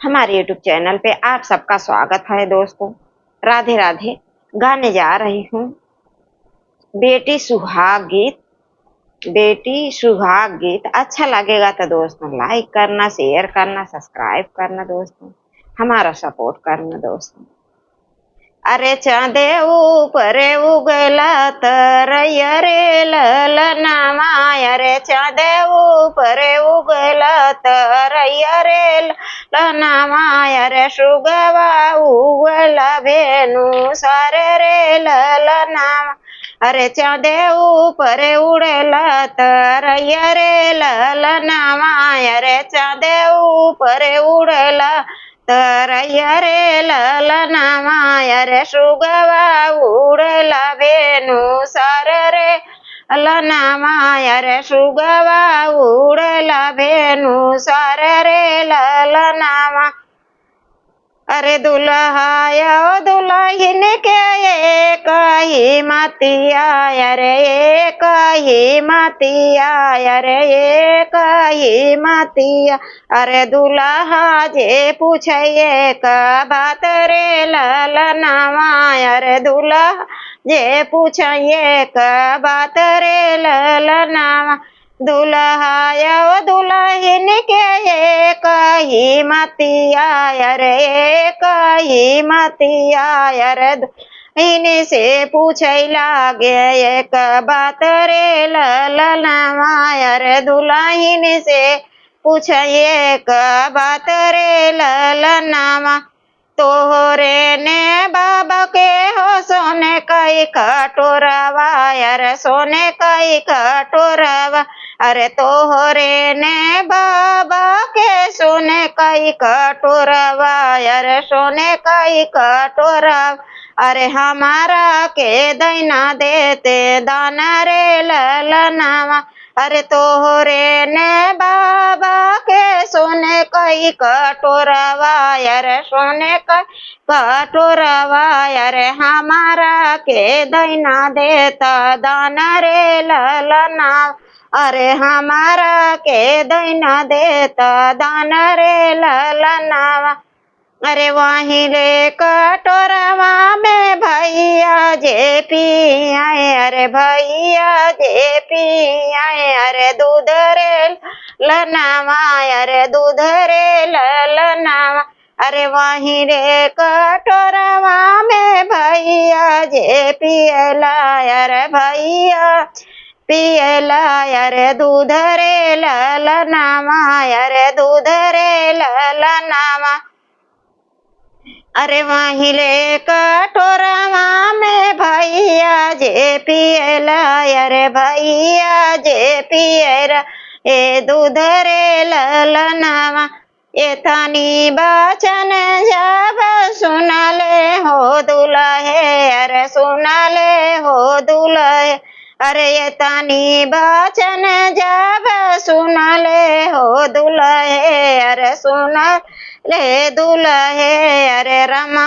हमारे YouTube channel पे आप सबका स्वागत है दोस्तों। राधे राधे। गाने जा रही हूँ बेटी सुहाग गीत। बेटी सुहाग गीत अच्छा लगेगा तो दोस्तों लाइक करना, शेयर करना, सब्सक्राइब करना दोस्तों, हमारा सपोर्ट करना दोस्तों। अरे चांदे ऊपरे उगला तरैया रे ललना माया रे, चांदे ऊपरे उगला तरैया रे ललना माया रे, सुगवा उगला भेनु सारे रे ललना। अरे चांदे ऊपरे उड़ेला तरैया रे ललना माया रे, चांदे ऊपरे उड़ेला तरैया रे ललना माया रे, सुगवा उड़ेला भेनु सार रे ललना माया रे, सुगवा उड़ेला भेनु सार रे ललना मा। अरे दुल्हाया दुल्हन के एक ही मतिया रे, एक ही मतिया रे, एक ही मतिया। अरे दुल्हा जे पूछे का बात रे ललना माया रे, दुल्हा जे पूछे का बात रे ललना। दुल्हाया दुल्हन के एक ही मतिया रे, एक ही मतिया रे, इन्हीं से पूछे लागे एक बात रे ललना माया रे, दुल्हन से पूछे एक बात रे ललना मा। तोहरे ने बाबा के हो सोने कई कटोरवा यार, सोने कई कटोरवा। अरे तोहरे ने बाबा के सोने कई कटोरवा यार, सोने कई कटोरवा। अरे हमारा के दैना देते दाना रे ललनावा। अरे तोहरे ने बाबा के सोने कई कटोरवा यार, सोने कई कटोरवा यार, हमारा के दैना देता दाना रे ललना। अरे हमारा के दैना देता दाना रे ललनावा। अरे वहीं ले कटोरवा में भैया जे पियाए, अरे भैया जे पियाए, अरे दूध रे ललनावा, अरे दूध रे ललनावा। अरे वहीं रे कटोरवा में भैया जे पियला, अरे भैया पियला, अरे दूध रे ललनावा, अरे दूध रे ललनावा। अरे वहीं ले कटोरवा में भैया जे पियला, अरे भैया जे पियला, ए दूध रे ललनावा। एथानी बचन जब सुनले हो दुल्हे, अरे सुनले हो दुल्हे। अरे एथानी बचन जब सुनले हो दुल्हे, अरे सुन ले दुल्हे। अरे रमा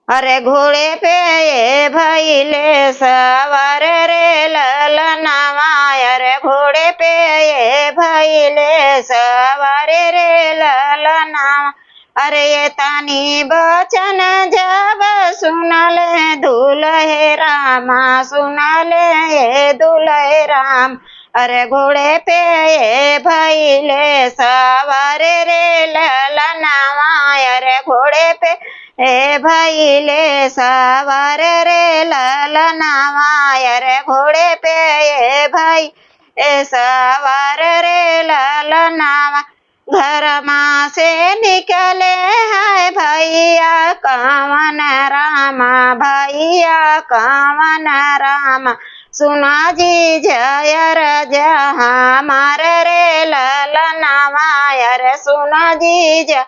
अरे घोड़े पे ये भैले सवार रे ललनावा, अरे घोड़े पे ये भैले सवार रे ललनावा। अरे ये तानी बचन जब सुनले दुल्हे रामा, सुनले ये दुल्हे राम। अरे घोड़े पे ये भैले सवार रे ललनावा, अरे घोड़े पे ए भैले सवार रे ललनावा, अरे घोड़े पे ए भाई ए सवार रे ललनावा। घर माँ से निकले है भैया कावन रामा, भैया कावन रामा। सुना जी जय राजा हमार रे ललनावा, अरे सुना जी जय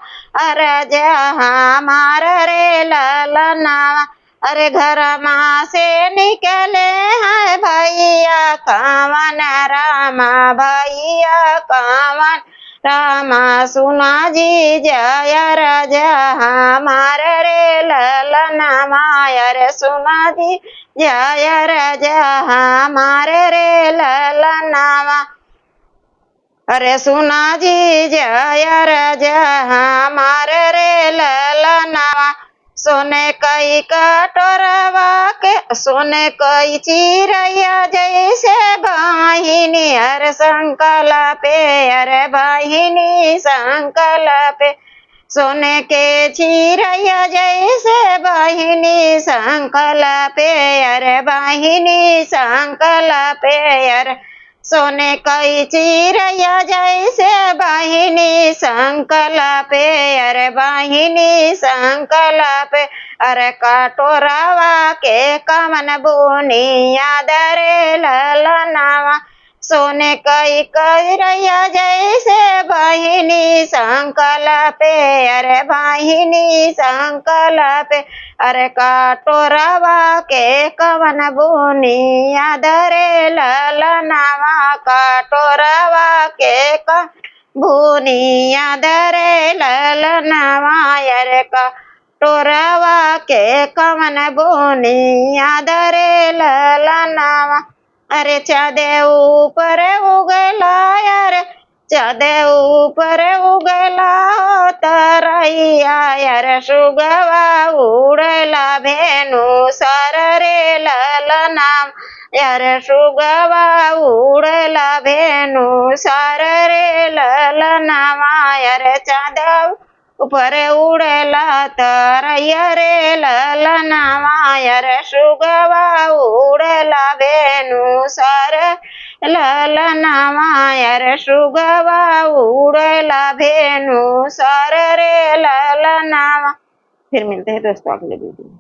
राजा हमार रे ललनावा। अरे घर माँ से निकले हैं भैया कावन रामा, भैया कावन रामा। सुना जी जय राजा हमार रे ललनावा, अरे सुना जी जय राजा हमार रे ललनावा। अरे सुना जी जय राजा हमार रे ललनावा सोने कई कटोरवा के सोने कई चिरैया जैसे बहिनी हर संकला पे अरे बहिनी संकला पे सोने के चिरैया जैसे बहिनी संकला पे अरे बहिनी संकला पे अरे सोने कई चिरैया जैसे बहिनी संकला पे अरे बहिनी संकला पे अरे कटोरावा के कमन बुनिया दरे ललनावा सोने कई चिरैया जैसे बहिनी संकला पे अरे बहिनी संकला पे अरे कटोरावा के कवन बुनिया दरे ललनावा कटोरावा के बुनिया दरे ललनावा अरे कटोरावा के कवन बुनिया दरे ललनावा अरे चाँदे ऊपर उगला अरे चाँदे ऊपर उगला हो तरैया अरे सुगवा उड़ला भेनु सर रे ललनाम अरे सुगवा उड़ला भेनु सर रे ललनामा अरे चाँद ऊपर उड़ला तरैया रे ललनामा अरे सुगवा उड़ला भेनु सर ललनामा अरे सुगवा उड़ला भेनु सर रे ललनामा। फिर मिलते हैं दोस्तों अगले वीडियो में।